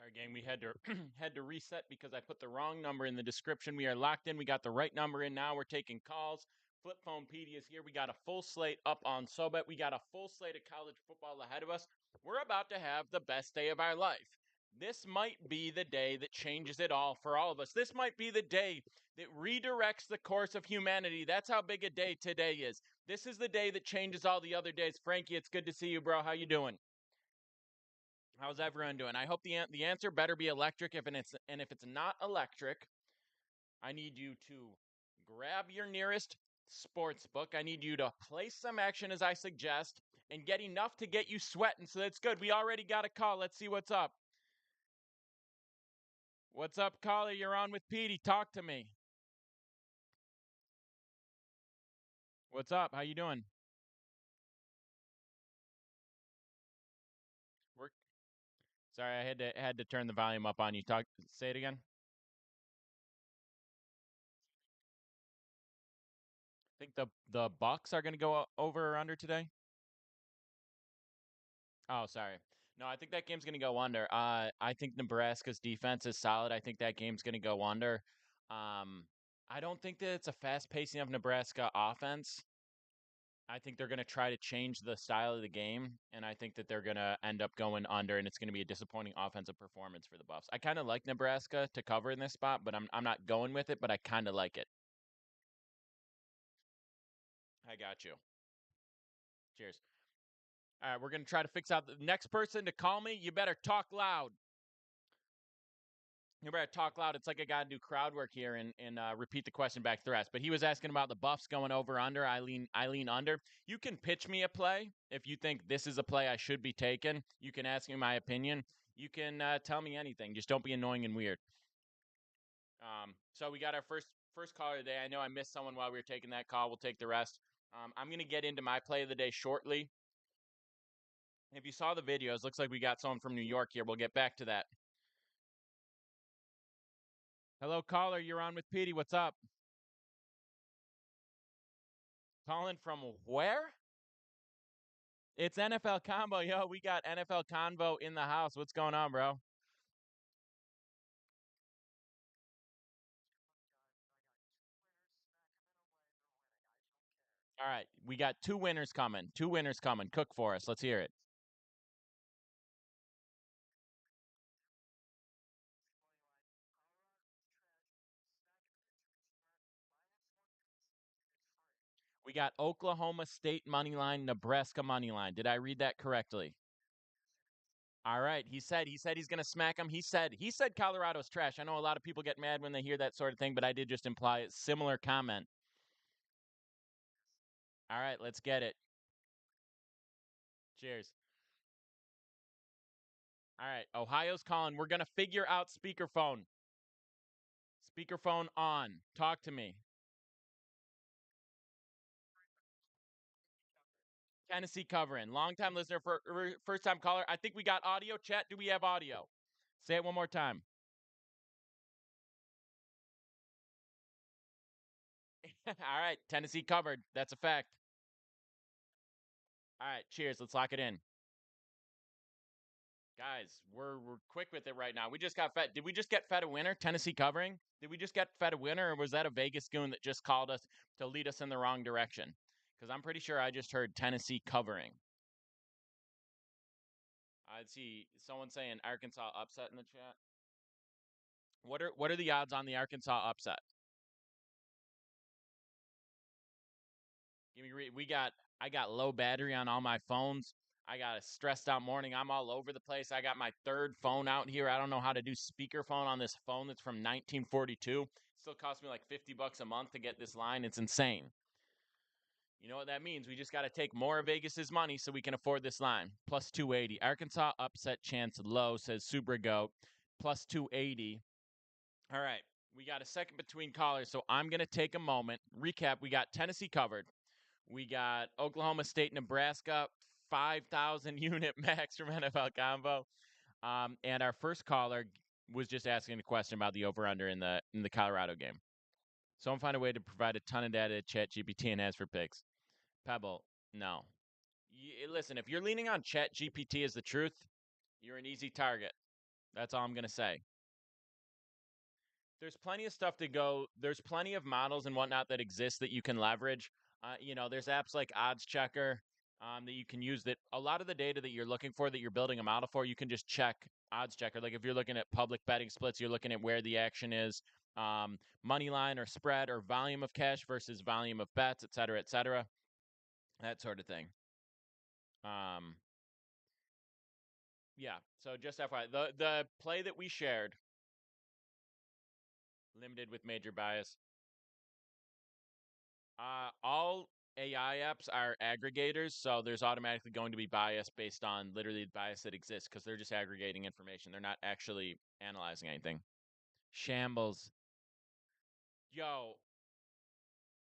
Sorry, gang. We had to had to reset because I put the wrong number in the description. We are locked in. We got the right number in now. We're taking calls. Flip Phone PD is here. We got a full slate up on SoBet. We got a full slate of college football ahead of us. We're about to have the best day of our life. This might be the day that changes it all for all of us. This might be the day that redirects the course of humanity. That's how big a day today is. This is the day that changes all the other days. Frankie, it's good to see you, bro. How you doing? How's everyone doing? I hope the answer better be electric. If it's not electric, I need you to grab your nearest sports book. I need you to place some action as I suggest and get enough to get you sweating. So that's good. We already got a call. Let's see what's up. What's up, caller? You're on with Petey. Talk to me. What's up? How you doing? We're sorry. I had to turn the volume up on you. Talk. Say it again. Think the Bucks are going to go over or under today? Oh, sorry. No, I think that game's going to go under. I think Nebraska's defense is solid. I think that game's going to go under. I don't think that it's a fast pacing of Nebraska offense. I think they're going to try to change the style of the game, and I think that they're going to end up going under, and it's going to be a disappointing offensive performance for the Buffs. I kind of like Nebraska to cover in this spot, but I'm not going with it, but I kind of like it. I got you. Cheers. All right, we're going to try to fix out the next person to call me. You better talk loud. You better talk loud. It's like I got to do crowd work here and repeat the question back to the rest. But he was asking about the Buffs going over under. I lean under. You can pitch me a play if you think this is a play I should be taking. You can ask me my opinion. You can tell me anything. Just don't be annoying and weird. So we got our first caller today. I know I missed someone while we were taking that call. We'll take the rest. I'm going to get into my play of the day shortly. If you saw the videos, looks like we got someone from New York here. We'll get back to that. Hello, caller. You're on with Petey. What's up? Calling from where? It's NFL Combo. Yo, we got NFL Convo in the house. What's going on, bro? All right. We got two winners coming. Two winners coming. Cook for us. Let's hear it. We got Oklahoma State money line, Nebraska money line. Did I read that correctly? All right. He said he's gonna smack him. He said Colorado's trash. I know a lot of people get mad when they hear that sort of thing, but I did just imply a similar comment. All right, let's get it. Cheers. All right, Ohio's calling. We're gonna figure out speakerphone. Speakerphone on. Talk to me. Tennessee covering. Long time listener, first time caller. I think we got audio. Chat, do we have audio? Say it one more time. All right, Tennessee covered. That's a fact. All right, cheers. Let's lock it in. Guys, we're quick with it right now. We just got fed. Did we just get fed a winner? Tennessee covering? Did we just get fed a winner, or was that a Vegas goon that just called us to lead us in the wrong direction? Because I'm pretty sure I just heard Tennessee covering. I'd see someone saying Arkansas upset in the chat. What are the odds on the Arkansas upset? Give me I got low battery on all my phones. I got a stressed out morning. I'm all over the place. I got my third phone out here. I don't know how to do speakerphone on this phone that's from 1942. Still cost me like $50 a month to get this line. It's insane. You know what that means? We just got to take more of Vegas's money so we can afford this line. Plus 280. Arkansas upset chance low, says Subrago. Plus 280. All right. We got a second between callers, so I'm going to take a moment. Recap, we got Tennessee covered. We got Oklahoma State, Nebraska, 5,000 unit max from NFL Combo. And our first caller was just asking a question about the over-under in the Colorado game. Someone find a way to provide a ton of data to ChatGPT and ask for picks. Pebble, no. Listen, if you're leaning on ChatGPT as the truth, you're an easy target. That's all I'm going to say. There's plenty of stuff to go. There's plenty of models and whatnot that exist that you can leverage. There's apps like Odds Checker that you can use. That a lot of the data that you're looking for, that you're building a model for, you can just check Odds Checker. Like if you're looking at public betting splits, you're looking at where the action is, money line or spread or volume of cash versus volume of bets, et cetera, that sort of thing. Um, yeah. So just FYI, the play that we shared, limited with major bias. All AI apps are aggregators, so there's automatically going to be bias based on literally the bias that exists because they're just aggregating information. They're not actually analyzing anything. Shambles. Yo,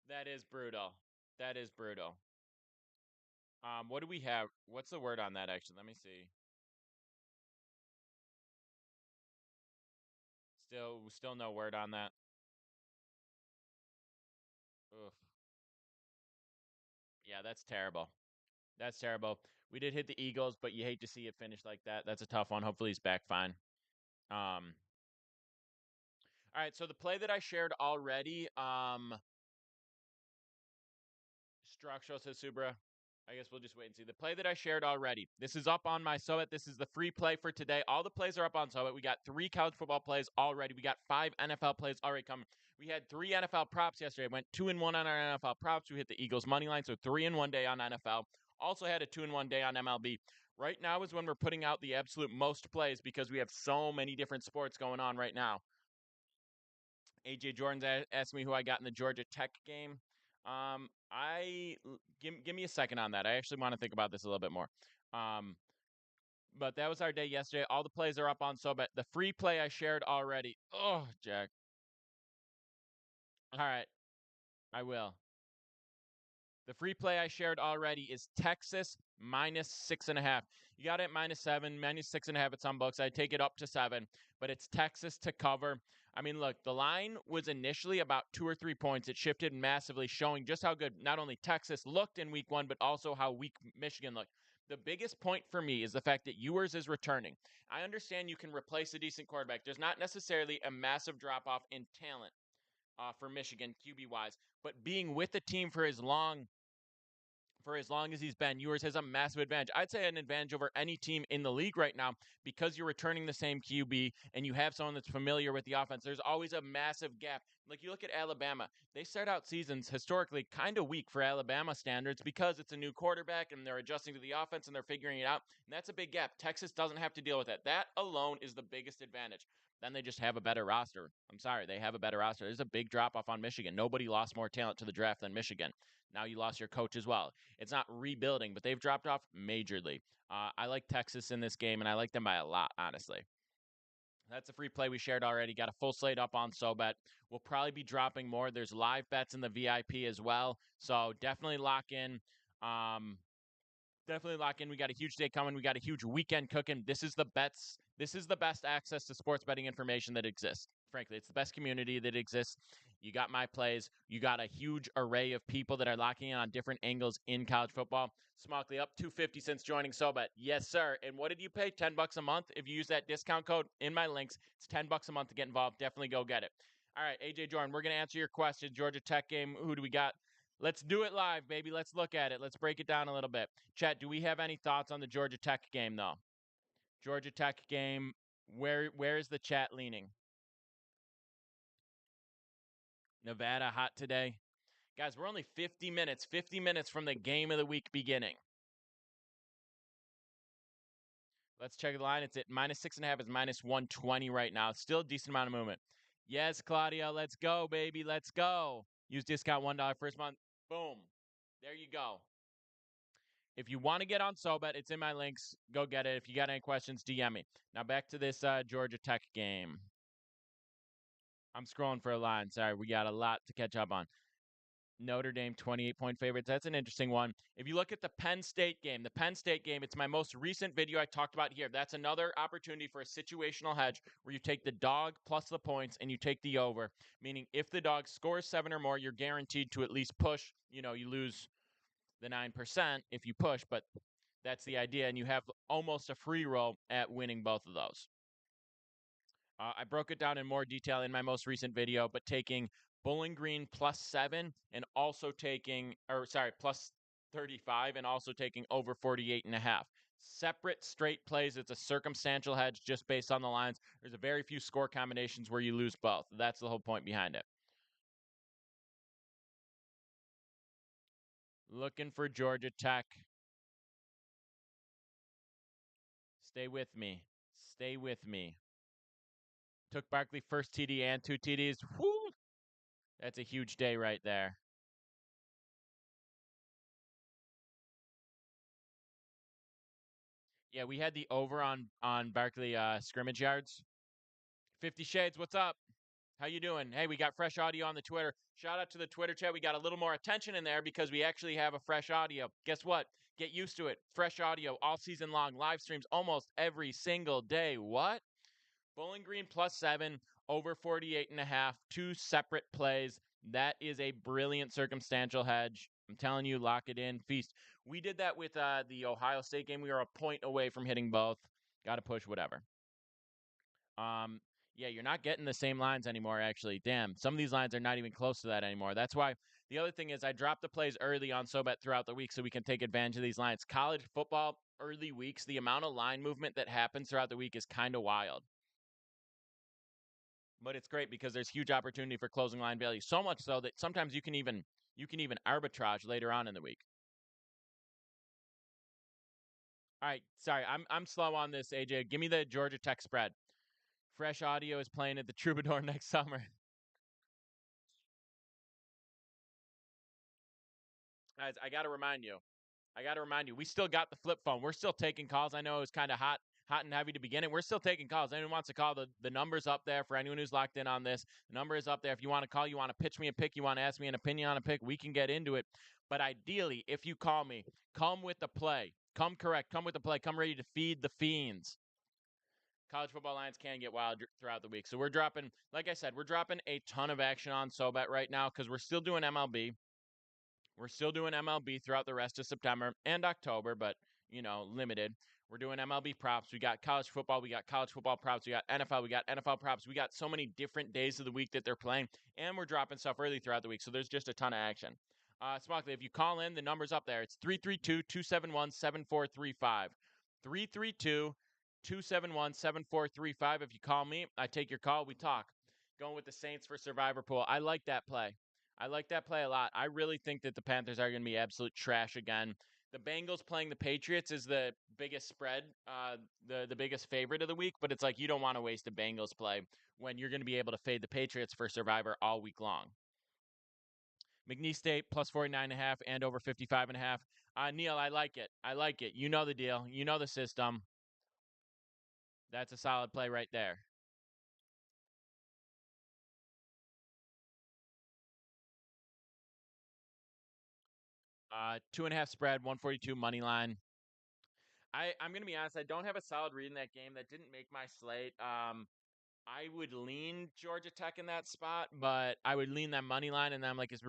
that is brutal. That is brutal. What do we have? What's the word on that actually? Let me see. Still no word on that. Oof. Yeah, that's terrible. That's terrible. We did hit the Eagles, but you hate to see it finish like that. That's a tough one. Hopefully he's back fine. Um, all right, so the play that I shared already, Structural says Subra. I guess we'll just wait and see. The play that I shared already. This is up on my Sobet. This is the free play for today. All the plays are up on Sobet. We got 3 college football plays already. We got 5 NFL plays already coming. We had 3 NFL props yesterday. Went 2-1 on our NFL props. We hit the Eagles money line, so 3-1 day on NFL. Also had a 2-1 day on MLB. Right now is when we're putting out the absolute most plays because we have so many different sports going on right now. AJ Jordan's asked me who I got in the Georgia Tech game. I give me a second on that. I actually want to think about this a little bit more. But that was our day yesterday. All the plays are up on Sobet. The free play I shared already. Oh, Jack. All right, I will. The free play I shared already is Texas -6.5. You got it at -7, -6.5 at some books. I'd take it up to 7, but it's Texas to cover. I mean, look, the line was initially about 2 or 3 points. It shifted massively, showing just how good not only Texas looked in week 1, but also how weak Michigan looked. The biggest point for me is the fact that Ewers is returning. I understand you can replace a decent quarterback. There's not necessarily a massive drop off in talent for Michigan, QB wise, but being with the team for as long as he's been, Ewers has a massive advantage. I'd say an advantage over any team in the league right now because you're returning the same QB and you have someone that's familiar with the offense. There's always a massive gap. Like you look at Alabama, they start out seasons historically kind of weak for Alabama standards because it's a new quarterback and they're adjusting to the offense and they're figuring it out. And that's a big gap. Texas doesn't have to deal with that. That alone is the biggest advantage. Then they just have a better roster. I'm sorry, they have a better roster. There's a big drop off on Michigan. Nobody lost more talent to the draft than Michigan. Now you lost your coach as well. It's not rebuilding, but they've dropped off majorly. I like Texas in this game, and I like them by a lot, honestly. That's a free play we shared already. Got a full slate up on SoBet. We'll probably be dropping more. There's live bets in the VIP as well, so definitely lock in. Um, Definitely lock in. We got a huge day coming. We got a huge weekend cooking. This is the bets. This is the best access to sports betting information that exists. Frankly, it's the best community that exists. You got my plays. You got a huge array of people that are locking in on different angles in college football. Smockley up 250 since joining SoBet. Yes, sir. And what did you pay? $10 a month. If you use that discount code in my links, it's $10 a month to get involved. Definitely go get it. All right, AJ Jordan, we're gonna answer your question. Georgia Tech game. Who do we got? Let's do it live, baby. Let's look at it. Let's break it down a little bit. Chat, do we have any thoughts on the Georgia Tech game, though? Georgia Tech game, where is the chat leaning? Nevada hot today. Guys, we're only 50 minutes from the game of the week beginning. Let's check the line. It's at -6.5. It's -120 right now. Still a decent amount of movement. Yes, Claudia, let's go, baby. Let's go. Use discount $1 first month. Boom. There you go. If you want to get on SoBet, it's in my links. Go get it. If you got any questions, DM me. Now back to this Georgia Tech game. I'm scrolling for a line. Sorry, we got a lot to catch up on. Notre Dame 28-point favorites. That's an interesting one. If you look at the Penn State game, it's my most recent video I talked about here. That's another opportunity for a situational hedge where you take the dog plus the points and you take the over, meaning if the dog scores 7 or more, you're guaranteed to at least push. You lose the 9% if you push, but that's the idea, and you have almost a free roll at winning both of those. I broke it down in more detail in my most recent video, but taking Bowling Green +7 and also taking, or sorry, +35 and also taking over 48.5. Separate straight plays. It's a circumstantial hedge just based on the lines. There's a very few score combinations where you lose both. That's the whole point behind it. Looking for Georgia Tech. Stay with me. Stay with me. Took Barkley first TD and 2 TDs. Whoo! That's a huge day right there. Yeah, we had the over on Barkley scrimmage yards. 50 Shades, what's up? How you doing? Hey, we got fresh audio on the Twitter. Shout out to the Twitter chat. We got a little more attention in there because we actually have a fresh audio. Guess what? Get used to it. Fresh audio all season long. Live streams almost every single day. What? Bowling Green +7, over 48.5, two separate plays. That is a brilliant circumstantial hedge. I'm telling you, lock it in, feast. We did that with the Ohio State game. We were a point away from hitting both. Got to push whatever. Yeah, you're not getting the same lines anymore, actually. Damn, some of these lines are not even close to that anymore. That's why the other thing is I dropped the plays early on SoBet throughout the week so we can take advantage of these lines. College football, early weeks, the amount of line movement that happens throughout the week is kind of wild. But it's great because there's huge opportunity for closing line value. So much so that sometimes you can even arbitrage later on in the week. All right, sorry, I'm slow on this, AJ. Give me the Georgia Tech spread. Fresh audio is playing at the Troubadour next summer. Guys, I got to remind you. We still got the flip phone. We're still taking calls. I know it was kind of hot and heavy to begin it. We're still taking calls. Anyone wants to call, the number's up there for anyone who's locked in on this. The number is up there. If you want to call, you want to pitch me a pick, you want to ask me an opinion on a pick, we can get into it. But ideally, if you call me, come with the play. Come correct. Come with the play. Come ready to feed the fiends. College football lines can get wild throughout the week. So we're dropping, like I said, we're dropping a ton of action on SoBet right now because we're still doing MLB. We're still doing MLB throughout the rest of September and October, but limited. We're doing MLB props. We got college football. We got college football props. We got NFL. We got NFL props. We got so many different days of the week that they're playing, and we're dropping stuff early throughout the week. So there's just a ton of action. Smockley, if you call in, the number's up there. It's 332-271-7435. 332-271-7435. If you call me, I take your call. We talk. Going with the Saints for Survivor Pool. I like that play. I like that play a lot. I really think that the Panthers are going to be absolute trash again. The Bengals playing the Patriots is the biggest spread, the biggest favorite of the week, but it's like you don't want to waste a Bengals play when you're going to be able to fade the Patriots for Survivor all week long. McNeese State +49.5 and over 55.5. Neil, I like it. I like it. You know the deal. You know the system. That's a solid play right there. Two and a half spread, 142 money line. I'm gonna be honest. I don't have a solid read in that game. That didn't make my slate. I would lean Georgia Tech in that spot, but I would lean that money line, and then I'm like, is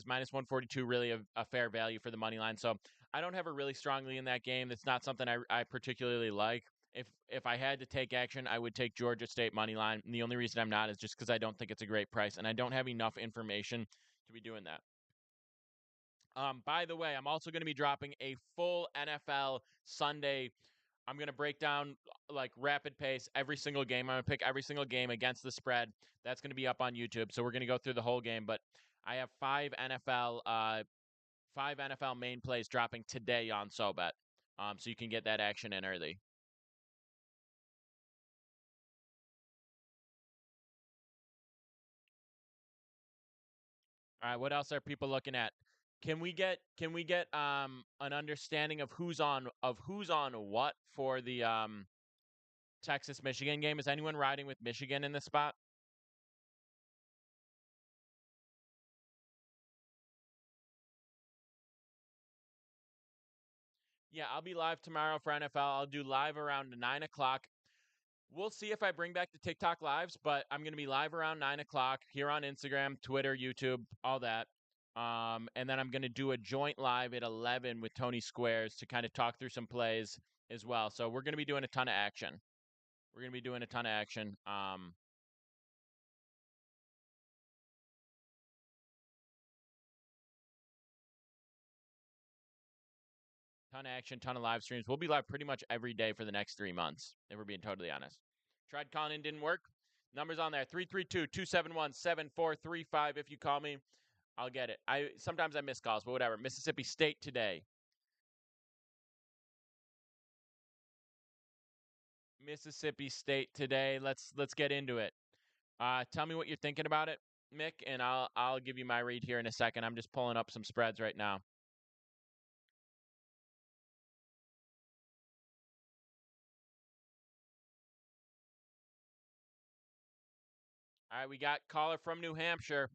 minus 142 really a fair value for the money line? So I don't have a really strong lean in that game. That's not something I particularly like. If I had to take action, I would take Georgia State money line. And the only reason I'm not is just because I don't think it's a great price, and I don't have enough information to be doing that. By the way, I'm also going to be dropping a full NFL Sunday. I'm going to break down like rapid pace every single game. I'm going to pick every single game against the spread. That's going to be up on YouTube. So we're going to go through the whole game. But I have five NFL main plays dropping today on SoBet. So you can get that action in early. All right, what else are people looking at? Can we get an understanding of who's on what for the Texas Michigan game? Is anyone riding with Michigan in this spot? Yeah, I'll be live tomorrow for NFL. I'll do live around 9 o'clock. We'll see if I bring back the TikTok lives, but I'm going to be live around 9 o'clock here on Instagram, Twitter, YouTube, all that. And then I'm going to do a joint live at 11 with Tony Squares to kind of talk through some plays as well. So we're going to be doing a ton of action. We're going to be doing a ton of action. Ton of action, ton of live streams. We'll be live pretty much every day for the next 3 months, if we're being totally honest. Tried calling in, didn't work. Numbers on there 332-271-7435. If you call me, I'll get it. Sometimes I miss calls, but whatever. Mississippi State today. Mississippi State today. Let's get into it. Tell me what you're thinking about it, Mick, and I'll give you my read here in a second. I'm just pulling up some spreads right now. All right, we got caller from New Hampshire.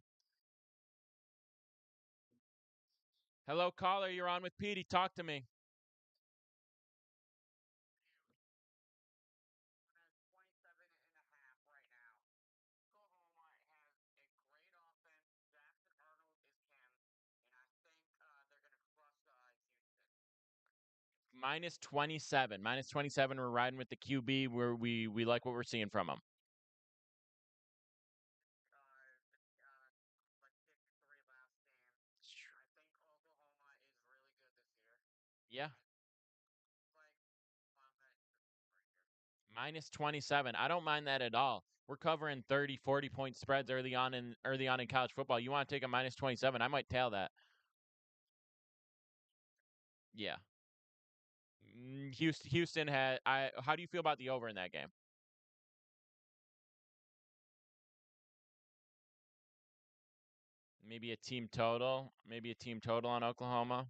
Hello, caller. You're on with Petey. Talk to me. Minus 27. Minus 27. We're riding with the QB where we like what we're seeing from him. Yeah. Minus 27. I don't mind that at all. We're covering 30, 40-point spreads early on in college football. You want to take a minus 27? I might tail that. Yeah. Houston had how do you feel about the over in that game? Maybe a team total. Maybe a team total on Oklahoma.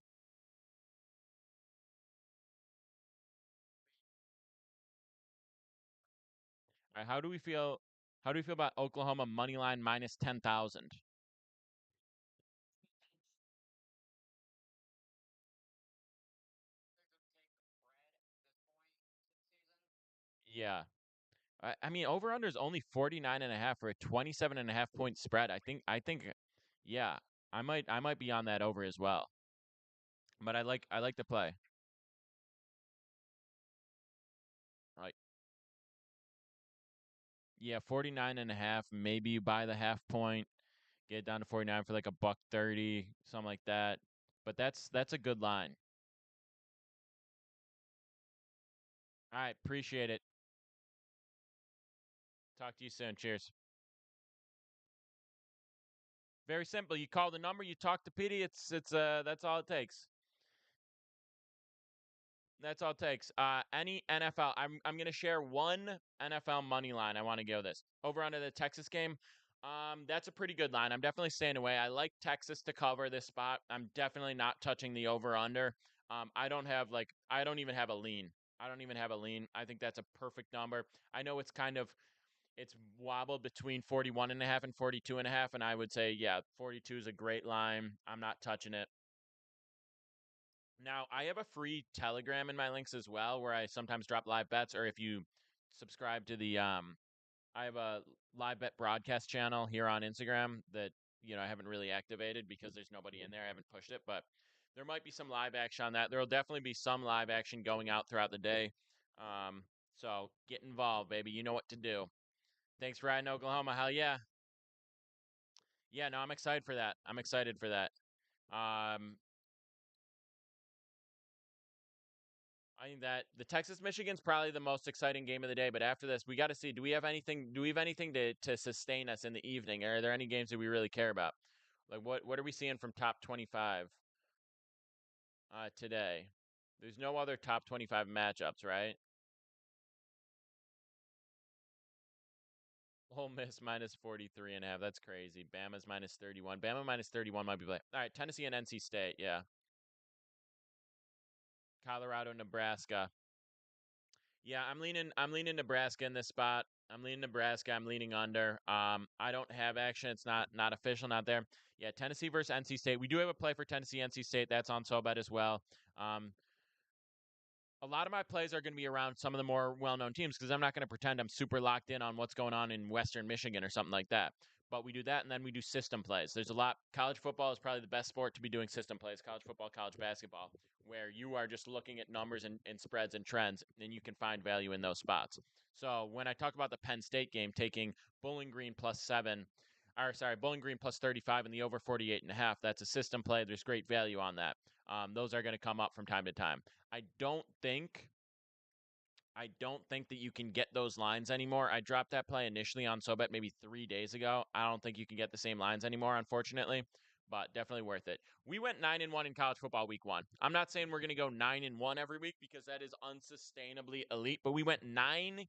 All right, how do we feel? How do we feel about Oklahoma money line minus 10,000? Yeah. I mean, over under is only 49.5 for a 27.5 point spread. I think, yeah, I might be on that over as well. But I like the play. Right. Yeah, 49.5. Maybe you buy the half point, get it down to 49 for like a buck 30, something like that. But that's a good line. All right, appreciate it. Talk to you soon. Cheers. Very simple. You call the number, you talk to Petey. It's that's all it takes. That's all it takes. Any NFL. I'm gonna share one NFL money line. I want to go this over under the Texas game. That's a pretty good line. I'm definitely staying away. I like Texas to cover this spot. I'm definitely not touching the over under. I don't even have a lean. I don't even have a lean. I think that's a perfect number. I know it's wobbled between 41.5 and 42.5, and I would say yeah, 42 is a great line. I'm not touching it. Now, I have a free Telegram in my links as well where I sometimes drop live bets, or if you subscribe to the I have a live bet broadcast channel here on Instagram that, I haven't really activated because there's nobody in there. I haven't pushed it, but there might be some live action on that. There'll definitely be some live action going out throughout the day. So get involved, baby. You know what to do. Thanks for riding Oklahoma. Hell yeah. Yeah, no, I'm excited for that. I'm excited for that. Um, I think that the Texas Michigan's probably the most exciting game of the day. But after this, we got to see. Do we have anything? Do we have anything to sustain us in the evening? Are there any games that we really care about? Like what are we seeing from top 25 today? There's no other top 25 matchups, right? Ole Miss minus 43.5. That's crazy. Bama's minus 31. Bama minus 31 might be play. All right, Tennessee and NC State. Yeah. Colorado, Nebraska. Yeah, I'm leaning Nebraska in this spot. I'm leaning Nebraska. I'm leaning under. I don't have action. It's not official, not there. Yeah, Tennessee versus NC State. We do have a play for Tennessee, NC State. That's on SoBet as well. Um, a lot of my plays are going to be around some of the more well-known teams because I'm not going to pretend I'm super locked in on what's going on in Western Michigan or something like that. But we do that, and then we do system plays. There's a lot. College football is probably the best sport to be doing system plays. College football, college basketball. where you are just looking at numbers and spreads and trends, and you can find value in those spots. So when I talk about the Penn State game, taking Bowling Green Bowling Green plus 35 and the over 48.5, that's a system play. There's great value on that. Those are going to come up from time to time. I don't think that you can get those lines anymore. I dropped that play initially on SoBet maybe 3 days ago. I don't think you can get the same lines anymore, unfortunately, but definitely worth it. We went 9-1 in college football week 1. I'm not saying we're going to go 9-1 every week because that is unsustainably elite, but we went 9-1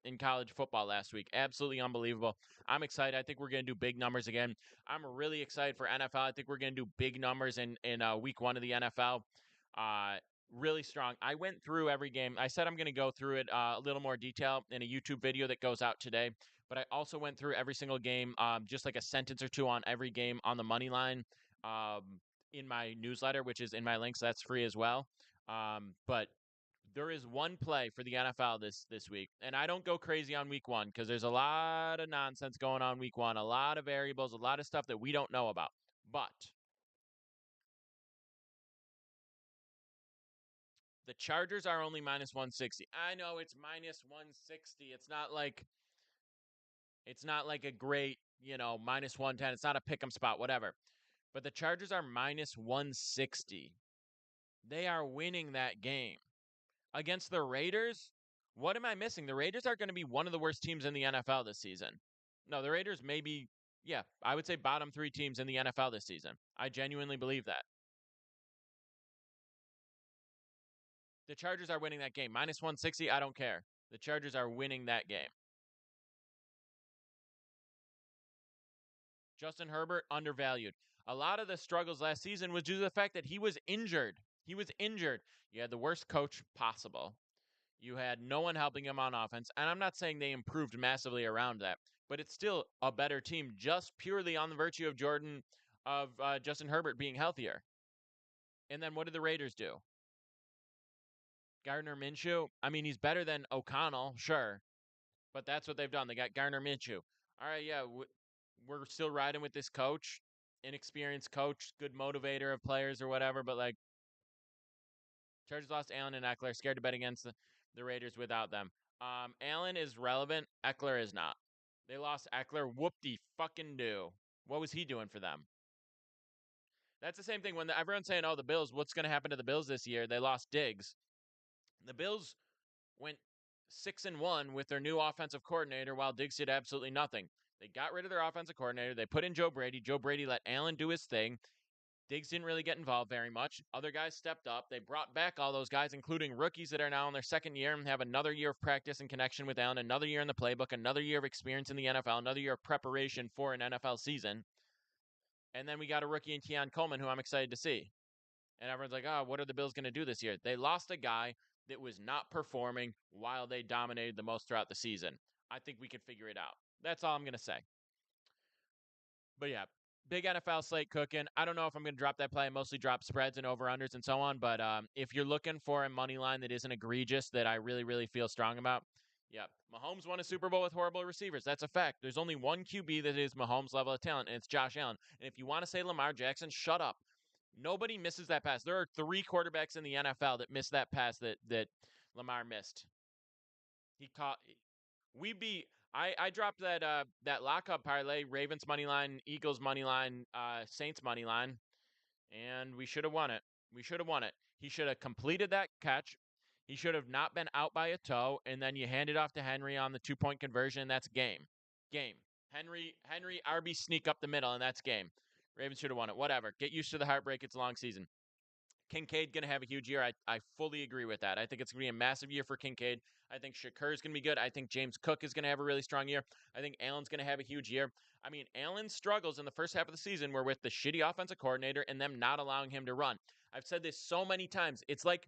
in college football last week. Absolutely unbelievable. I'm excited. I think we're going to do big numbers again. I'm really excited for NFL. I think we're going to do big numbers in week 1 of the NFL. Really strong. I went through every game. I said I'm going to go through it a little more detail in a YouTube video that goes out today. But I also went through every single game, just like a sentence or two on every game on the money line in my newsletter, which is in my links. That's free as well. But there is one play for the NFL this week, and I don't go crazy on week 1 because there's a lot of nonsense going on week 1, a lot of variables, a lot of stuff that we don't know about. But the Chargers are only minus 160. I know it's minus 160. It's not like a great, minus 110. It's not a pick 'em spot, whatever. But the Chargers are minus 160. They are winning that game. Against the Raiders? What am I missing? The Raiders are going to be one of the worst teams in the NFL this season. No, the Raiders may be, yeah, I would say bottom 3 teams in the NFL this season. I genuinely believe that. The Chargers are winning that game. Minus 160, I don't care. The Chargers are winning that game. Justin Herbert, undervalued. A lot of the struggles last season was due to the fact that he was injured. He was injured. You had the worst coach possible. You had no one helping him on offense. And I'm not saying they improved massively around that, but it's still a better team just purely on the virtue of Justin Herbert being healthier. And then what did the Raiders do? Gardner Minshew? I mean, he's better than O'Connell, sure. But that's what they've done. They got Gardner Minshew. All right, yeah, we're still riding with this coach, inexperienced coach, good motivator of players or whatever. But like, Chargers lost Allen and Eckler. Scared to bet against the Raiders without them. Allen is relevant. Eckler is not. They lost Eckler. Whoop-de fucking do. What was he doing for them? That's the same thing when everyone's saying, "Oh, the Bills. What's going to happen to the Bills this year?" They lost Diggs. The Bills went 6-1 with their new offensive coordinator, while Diggs did absolutely nothing. They got rid of their offensive coordinator. They put in Joe Brady. Joe Brady let Allen do his thing. Diggs didn't really get involved very much. Other guys stepped up. They brought back all those guys, including rookies that are now in their second year and have another year of practice and connection with Allen, another year in the playbook, another year of experience in the NFL, another year of preparation for an NFL season. And then we got a rookie in Keon Coleman, who I'm excited to see. And everyone's like, "Oh, what are the Bills going to do this year?" They lost a guy that was not performing while they dominated the most throughout the season. I think we can figure it out. That's all I'm going to say. But yeah, big NFL slate cooking. I don't know if I'm going to drop that play. I mostly drop spreads and over-unders and so on. But if you're looking for a money line that isn't egregious, that I really, really feel strong about, yeah, Mahomes won a Super Bowl with horrible receivers. That's a fact. There's only one QB that is Mahomes' level of talent, and it's Josh Allen. And if you want to say Lamar Jackson, shut up. Nobody misses that pass. There are 3 quarterbacks in the NFL that missed that pass that Lamar missed. He caught. We beat. I dropped that lockup parlay, Ravens money line, Eagles money line, Saints money line, and we should have won it. We should have won it. He should have completed that catch. He should have not been out by a toe, and then you hand it off to Henry on the 2-point conversion. That's game. Game. Henry RB sneak up the middle, and that's game. Ravens should have won it. Whatever. Get used to the heartbreak. It's a long season. Kincaid going to have a huge year. I fully agree with that. I think it's going to be a massive year for Kincaid. I think Shakur is going to be good. I think James Cook is going to have a really strong year. I think Allen's going to have a huge year. I mean, Allen's struggles in the first half of the season were with the shitty offensive coordinator and them not allowing him to run. I've said this so many times. It's like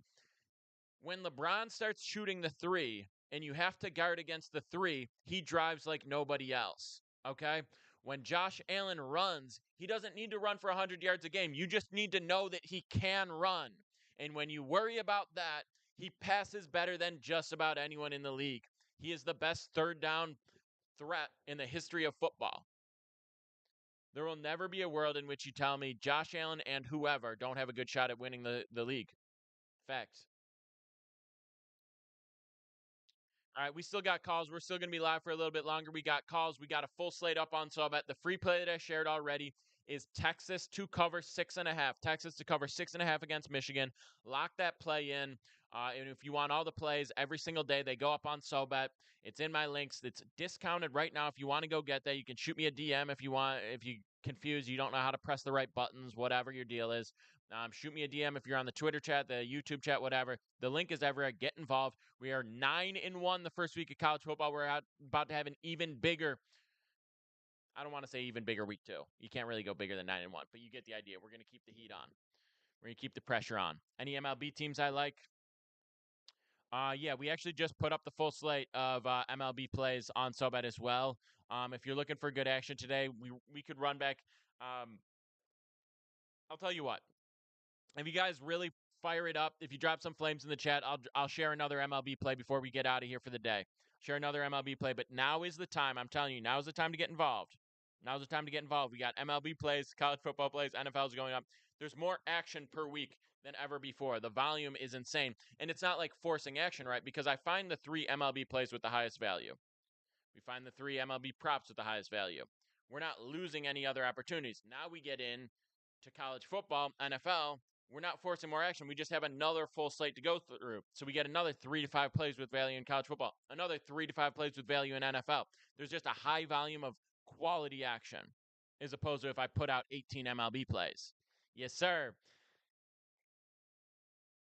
when LeBron starts shooting the 3 and you have to guard against the 3, he drives like nobody else. Okay? When Josh Allen runs, he doesn't need to run for 100 yards a game. You just need to know that he can run. And when you worry about that, he passes better than just about anyone in the league. He is the best third down threat in the history of football. There will never be a world in which you tell me Josh Allen and whoever don't have a good shot at winning the league. Facts. All right, we still got calls. We're still going to be live for a little bit longer. We got calls. We got a full slate up on SoBet. The free play that I shared already is Texas to cover 6.5. Texas to cover 6.5 against Michigan. Lock that play in. And if you want all the plays every single day, they go up on SoBet. It's in my links. It's discounted right now. If you want to go get that, you can shoot me a DM if you want. If you confused, you don't know how to press the right buttons, whatever your deal is. Shoot me a DM if you're on the Twitter chat, the YouTube chat, whatever. The link is everywhere. Get involved. We are 9-1 the first week of college football. We're about to have an even bigger. I don't want to say even bigger week 2. You can't really go bigger than 9-1, but you get the idea. We're going to keep the heat on. We're going to keep the pressure on. Any MLB teams I like? Yeah, we actually just put up the full slate of MLB plays on SoBet as well. If you're looking for good action today, we could run back. I'll tell you what. If you guys really fire it up, if you drop some flames in the chat, I'll share another MLB play before we get out of here for the day. Share another MLB play, but now is the time. I'm telling you, now is the time to get involved. Now's the time to get involved. We got MLB plays, college football plays, NFL's going up. There's more action per week than ever before. The volume is insane. And it's not like forcing action, right? Because I find the 3 MLB plays with the highest value. We find the 3 MLB props with the highest value. We're not losing any other opportunities. Now we get in to college football, NFL. We're not forcing more action. We just have another full slate to go through. So we get another 3 to 5 plays with value in college football, another 3 to 5 plays with value in NFL. There's just a high volume of quality action as opposed to if I put out 18 MLB plays. Yes, sir.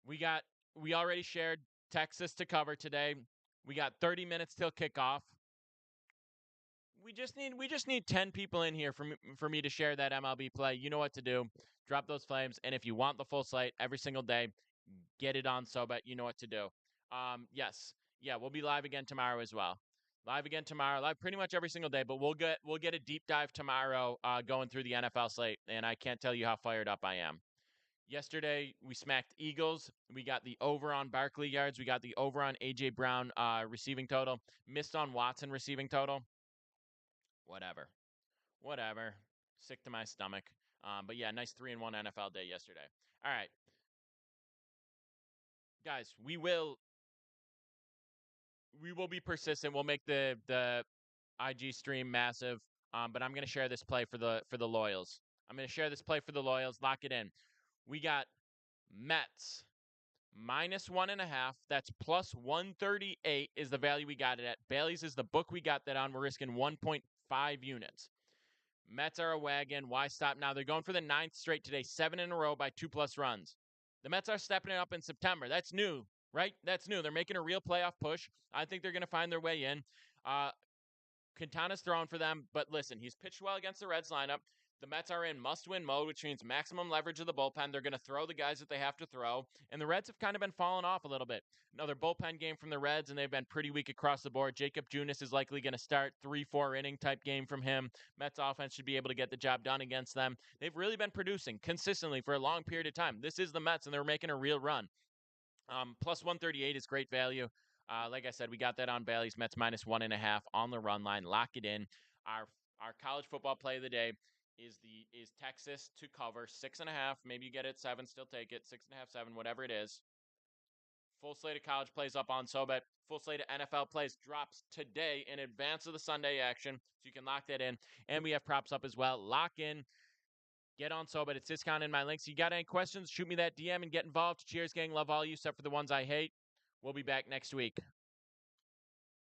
We already shared Texas to cover today. We got 30 minutes till kickoff. We just need 10 people in here for me to share that MLB play. You know what to do. Drop those flames, and if you want the full slate every single day, get it on SoBet. You know what to do. Yes. Yeah, we'll be live again tomorrow as well. Live again tomorrow. Live pretty much every single day, but we'll get a deep dive tomorrow going through the NFL slate, and I can't tell you how fired up I am. Yesterday, we smacked Eagles. We got the over on Barkley yards. We got the over on A.J. Brown receiving total. Missed on Watson receiving total. Whatever. Sick to my stomach. But yeah, nice 3-1 NFL day yesterday. All right. Guys, we will be persistent. We'll make the IG stream massive. But I'm going to share this play for the loyals. I'm going to share this play for the loyals. Lock it in. We got Mets -1.5. That's plus 138 is the value we got it at. Bailey's is the book we got that on. We're risking 1.5 units. Mets are a wagon. Why stop now? They're going for the 9th straight today, 7 in a row by 2+ runs. The Mets are stepping it up in September. That's new, right? That's new. They're making a real playoff push. I think they're going to find their way in. Quintana's throwing for them, but listen, he's pitched well against the Reds lineup. The Mets are in must-win mode, which means maximum leverage of the bullpen. They're going to throw the guys that they have to throw, and the Reds have kind of been falling off a little bit. Another bullpen game from the Reds, and they've been pretty weak across the board. Jacob Junis is likely going to start 3-4 inning type game from him. Mets offense should be able to get the job done against them. They've really been producing consistently for a long period of time. This is the Mets, and they're making a real run. Plus 138 is great value. Like I said, we got that on Bailey's. Mets -1.5 on the run line. Lock it in. Our college football play of the day is Texas to cover 6.5. Maybe you get it at 7, still take it. 6.5, 7, whatever it is. Full slate of college plays up on SoBet. Full slate of NFL plays drops today in advance of the Sunday action, so you can lock that in. And we have props up as well. Lock in. Get on SoBet. It's discounted in my links. You got any questions? Shoot me that DM and get involved. Cheers, gang. Love all you, except for the ones I hate. We'll be back next week.